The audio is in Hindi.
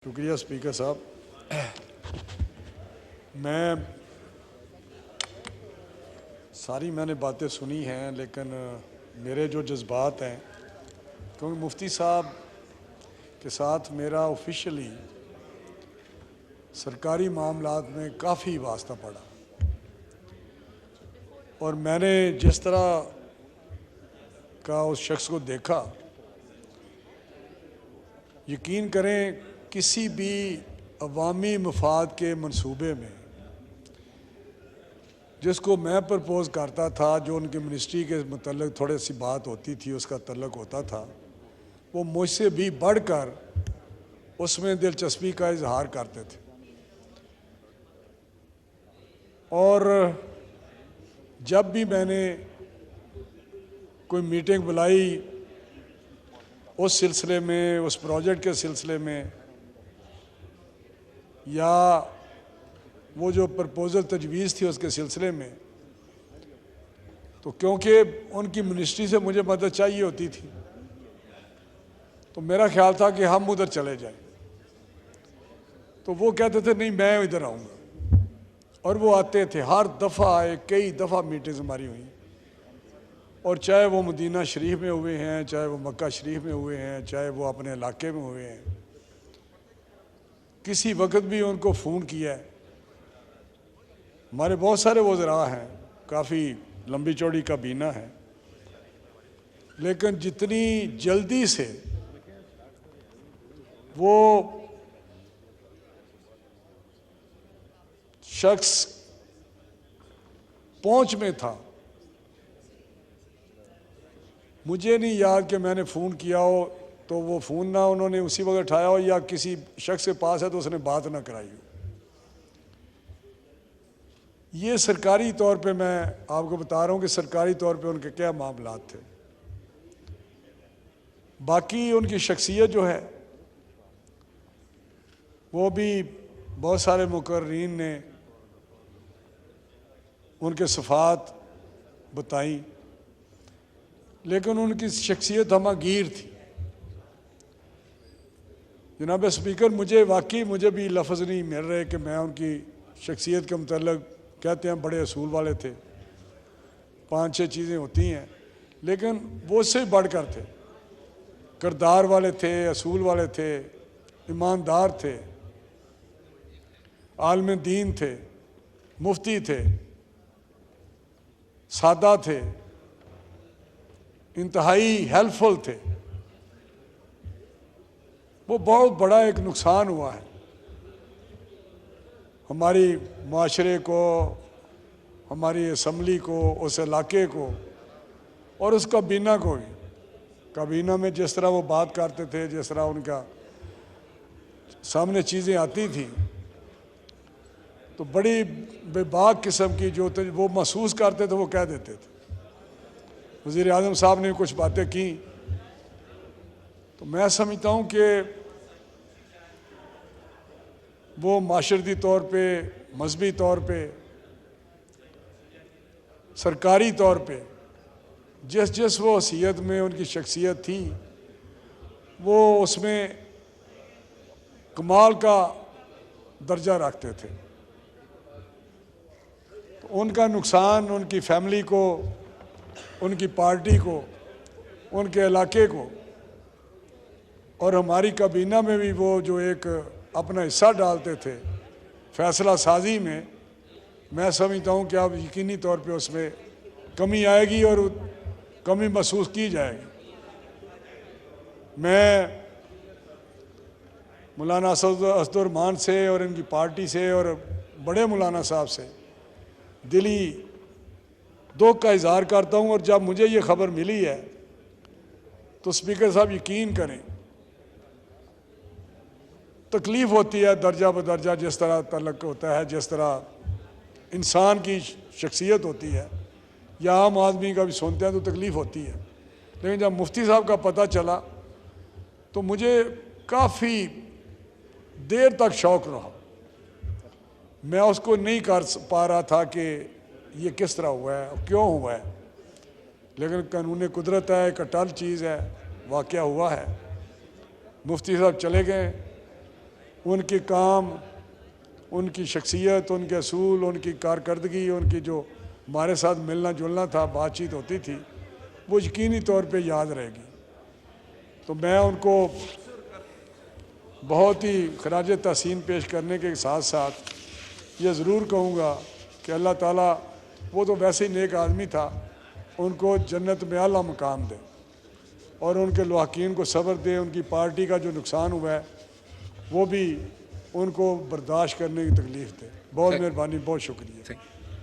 शुक्रिया स्पीकर साहब। मैं सारी मैंने बातें सुनी हैं, लेकिन मेरे जो जज्बात हैं, क्योंकि मुफ्ती साहब के साथ मेरा ऑफिशियली सरकारी मामलात में काफ़ी वास्ता पड़ा और मैंने जिस तरह का उस शख्स को देखा, यकीन करें किसी भी अवामी मफाद के मंसूबे में जिसको मैं प्रपोज़ करता था, जो उनकी मिनिस्ट्री के मतलब थोड़ी सी बात होती थी, उसका तल्लक होता था, वो मुझसे भी बढ़कर उसमें दिलचस्पी का इजहार करते थे। और जब भी मैंने कोई मीटिंग बुलाई उस सिलसिले में, उस प्रोजेक्ट के सिलसिले में, या वो जो प्रपोज़ल तजवीज़ थी उसके सिलसिले में, तो क्योंकि उनकी मिनिस्ट्री से मुझे मदद चाहिए होती थी, तो मेरा ख्याल था कि हम उधर चले जाएं। तो वो कहते थे नहीं, मैं इधर आऊँगा, और वो आते थे। हर दफ़ा आए, कई दफ़ा मीटिंग्स हमारी हुई, और चाहे वो मदीना शरीफ में हुए हैं, चाहे वो मक्का शरीफ में हुए हैं, चाहे वो अपने इलाके में हुए हैं। किसी वक्त भी उनको फ़ोन किया है। हमारे बहुत सारे वज़रा हैं, काफ़ी लंबी चौड़ी काबीना है, लेकिन जितनी जल्दी से वो शख्स पहुंच में था, मुझे नहीं याद कि मैंने फ़ोन किया हो तो वो फ़ोन ना उन्होंने उसी वक्त उठाया हो, या किसी शख्स के पास है तो उसने बात ना कराई हो। ये सरकारी तौर पे मैं आपको बता रहा हूँ कि सरकारी तौर पे उनके क्या मामलात थे। बाकी उनकी शख्सियत जो है, वो भी बहुत सारे मुकर्रीन ने उनके सिफ़ात बताई, लेकिन उनकी शख्सियत हमागीर थी। जनाब स्पीकर, मुझे भी लफ्ज़ नहीं मिल रहे कि मैं उनकी शख्सियत के मतलब, कहते हैं बड़े असूल वाले थे, 5-6 चीज़ें होती हैं, लेकिन वो उससे बढ़कर थे। किरदार वाले थे, असूल वाले थे, ईमानदार थे, आलिम दीन थे, मुफ्ती थे, सादा थे, इंतहाई हेल्पफुल थे। वो बहुत बड़ा एक नुकसान हुआ है हमारी माशरे को, हमारी असम्बली को, उस इलाके को और उस काबीना को भी। काबीना में जिस तरह वो बात करते थे, जिस तरह उनका सामने चीज़ें आती थी, तो बड़ी बेबाक किस्म की जो वो महसूस करते थे वो कह देते थे। वज़ीर आज़म साहब ने कुछ बातें की, तो मैं समझता हूँ कि वो माशरती तौर पे, मजहबी तौर पे, सरकारी तौर पे जिस वो हैसियत में उनकी शख्सियत थी, वो उसमें कमाल का दर्जा रखते थे। तो उनका नुकसान उनकी फैमिली को, उनकी पार्टी को, उनके इलाके को, और हमारी काबीना में भी वो जो एक अपना हिस्सा डालते थे फैसला साजी में, मैं समझता हूँ कि अब यकीनी तौर पे उसमें कमी आएगी और कमी महसूस की जाएगी। मैं मौलाना असदुर्रहमान से और इनकी पार्टी से और बड़े मौलाना साहब से दिली दुख का इजहार करता हूँ। और जब मुझे ये खबर मिली है तो स्पीकर साहब यकीन करें, तकलीफ़ होती है दर्जा बदर्जा, जिस तरह तल्लक होता है, जिस तरह इंसान की शख्सियत होती है, या आम आदमी का भी सुनते हैं तो तकलीफ़ होती है। लेकिन जब मुफ्ती साहब का पता चला तो मुझे काफ़ी देर तक शौक़ रहा। मैं उसको नहीं कर पा रहा था कि ये किस तरह हुआ है, क्यों हुआ है, लेकिन कानून कुदरत है, एक अटल चीज़ है, वाक़या हुआ है। मुफ्ती साहब चले गए, उनके काम, उनकी शख्सियत, उनके असूल, उनकी कारकर्दगी, उनकी जो हमारे साथ मिलना जुलना था, बातचीत होती थी, वो यकीनी तौर पे याद रहेगी। तो मैं उनको बहुत ही खराज तहसीन पेश करने के साथ साथ ये ज़रूर कहूँगा कि अल्लाह ताला, वो तो वैसे ही नेक आदमी था, उनको जन्नत में आला मकाम दे और उनके लवाकीन को सब्र दे। उनकी पार्टी का जो नुकसान हुआ है वो भी उनको बर्दाश्त करने की तकलीफ़ दे। बहुत मेहरबानी, बहुत शुक्रिया।